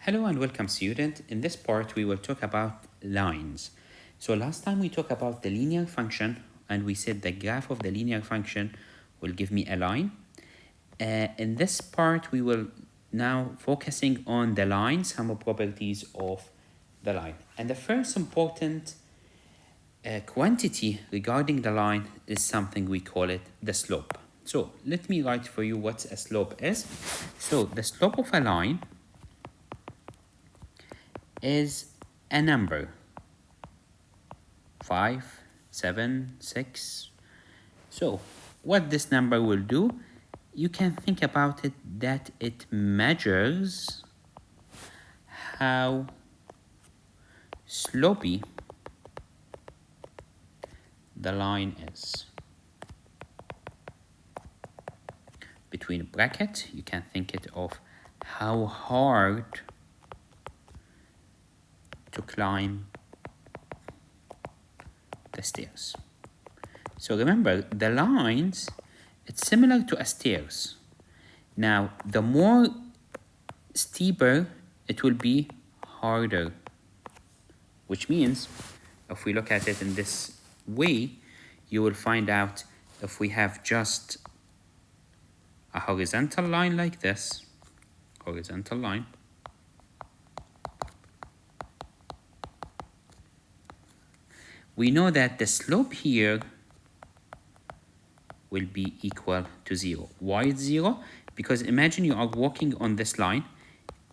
Hello and welcome, student. In this part, we will talk about lines. So last time we talked about the linear function and we said the graph of the linear function will give me a line. In this part, we will now focusing on the line, some properties of the line. And the first important quantity regarding the line is something we call it the slope. So let me write for you what a slope is. So the slope of a line is a number 5, 7, 6. So what this number will do, you can think about it that it measures how slopey the line is. Between bracket, you can think it of how hard to climb the stairs. So remember, the lines, it's similar to a stairs. Now, the more steeper, it will be harder, which means if we look at it in this way, you will find out if we have just a horizontal line like this, horizontal line, we know that the slope here will be equal to 0. Why it's 0? Because imagine you are walking on this line,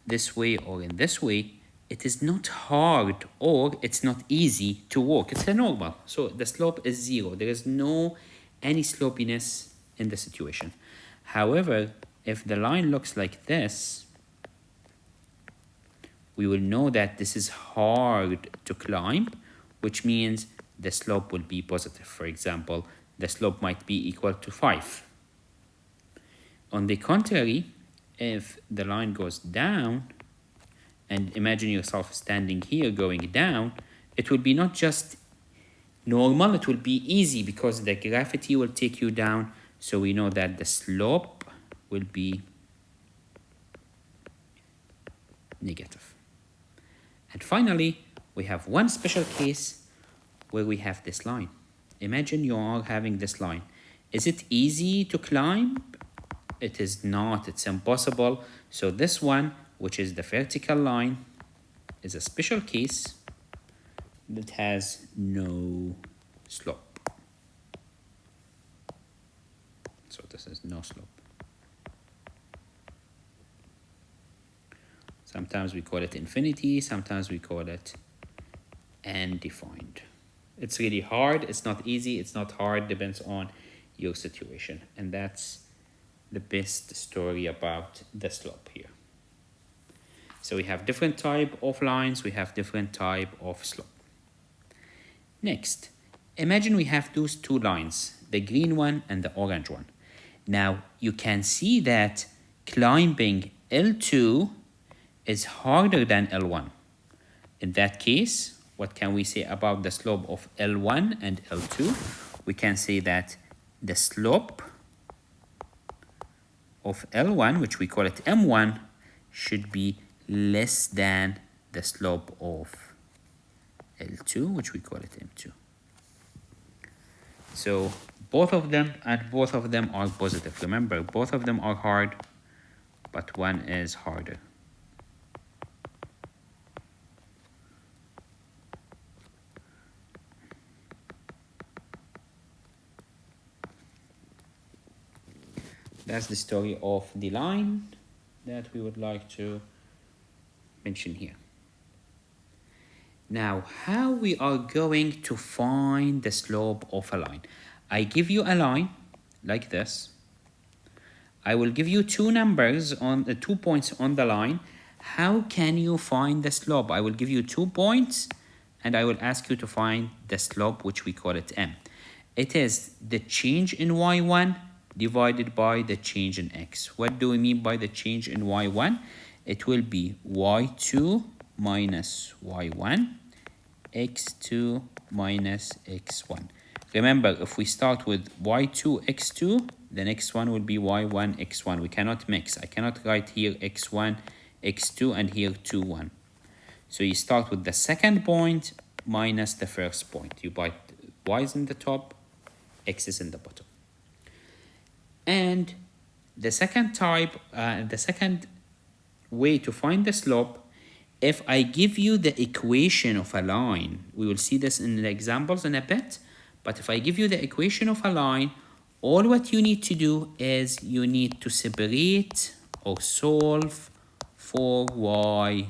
this way or in this way, it is not hard or it's not easy to walk. It's a normal. So the slope is 0. There is no any slopiness in the situation. However, if the line looks like this, we will know that this is hard to climb, which means the slope will be positive. For example, the slope might be equal to 5. On the contrary, if the line goes down, and imagine yourself standing here going down, it will be not just normal, it will be easy because the gravity will take you down. So we know that the slope will be negative. And finally, we have one special case where we have this line. Imagine you are having this line. Is it easy to climb? It is not, it's impossible. So this one, which is the vertical line, is a special case that has no slope. So this is no slope. Sometimes we call it infinity, sometimes we call it undefined. It's really hard, it's not easy, it's not hard, depends on your situation. And that's the best story about the slope here. So we have different type of lines, we have different type of slope. Next, imagine we have those two lines, the green one and the orange one. Now you can see that climbing L2 is harder than L1. In that case, what can we say about the slope of L1 and L2? We can say that the slope of L1, which we call it M1, should be less than the slope of L2, which we call it M2. So both of them are positive. Remember, both of them are hard, but one is harder. That's the story of the line that we would like to mention here. Now, how we are going to find the slope of a line? I give you a line like this. I will give you two numbers on the 2 points on the line. How can you find the slope? I will give you 2 points and I will ask you to find the slope, which we call it M. It is the change in y1 divided by the change in x. What do we mean by the change in y1? It will be y2 minus y1, x2 minus x1. Remember, if we start with y2, x2, the next one will be y1, x1. We cannot mix. I cannot write here x1, x2, and here 2, 1. So you start with the second point minus the first point. You put y's in the top, x's in the bottom. And the second type, the second way to find the slope, if I give you the equation of a line, we will see this in the examples in a bit, but if I give you the equation of a line, all what you need to do is you need to separate or solve for y.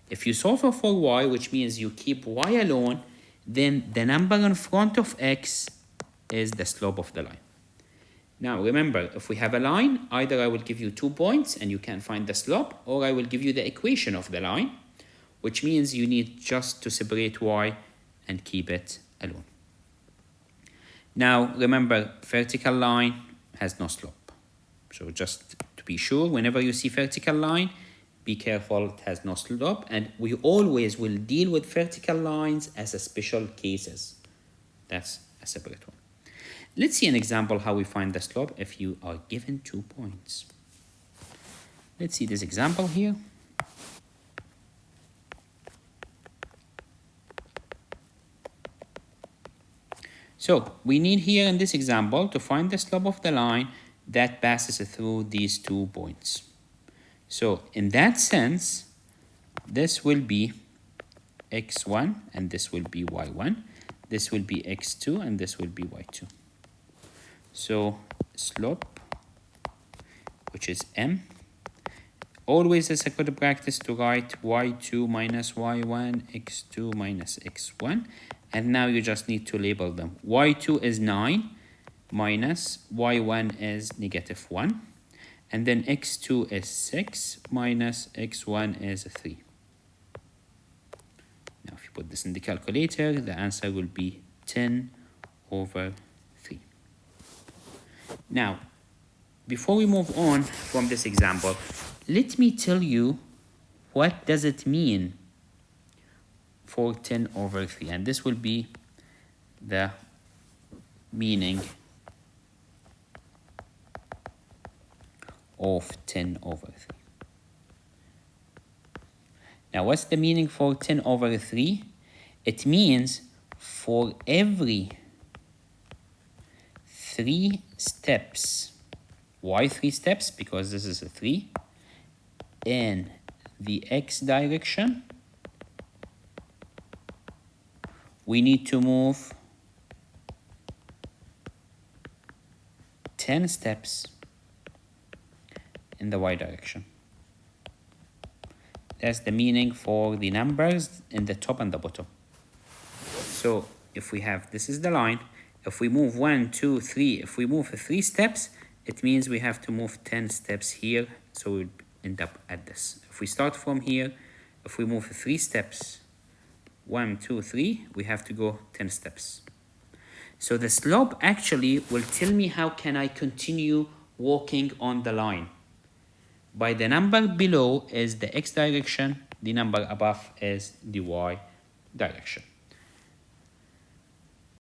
If you solve for y, which means you keep y alone, then the number in front of x is the slope of the line. Now remember, if we have a line, either I will give you 2 points and you can find the slope, or I will give you the equation of the line, which means you need just to separate y and keep it alone. Now remember, vertical line has no slope. So just to be sure, whenever you see vertical line, be careful, it has no slope, and we always will deal with vertical lines as a special cases. That's a separate one. Let's see an example how we find the slope if you are given 2 points. Let's see this example here. So we need here in this example to find the slope of the line that passes through these 2 points. So in that sense, this will be x1 and this will be y1. This will be x2 and this will be y2. So slope, which is m, always is a good practice to write y2 minus y1, x2 minus x1. And now you just need to label them. y2 is 9 minus y1 is -1. And then x2 is 6 minus x1 is 3. Now if you put this in the calculator, the answer will be 10/3. Now, before we move on from this example, let me tell you what does it mean for 10/3, and this will be the meaning of 10/3. Now, what's the meaning for 10/3? It means for every 3 steps, why 3 steps? Because this is a 3, in the x direction, we need to move 10 steps in the y direction. That's the meaning for the numbers in the top and the bottom. So if we have, this is the line, if we move 1, 2, 3, if we move 3 steps, it means we have to move 10 steps here, so we'll end up at this. If we start from here, if we move 3 steps, 1, 2, 3, we have to go 10 steps. So the slope actually will tell me how can I continue walking on the line. By the number below is the x direction, the number above is the y direction.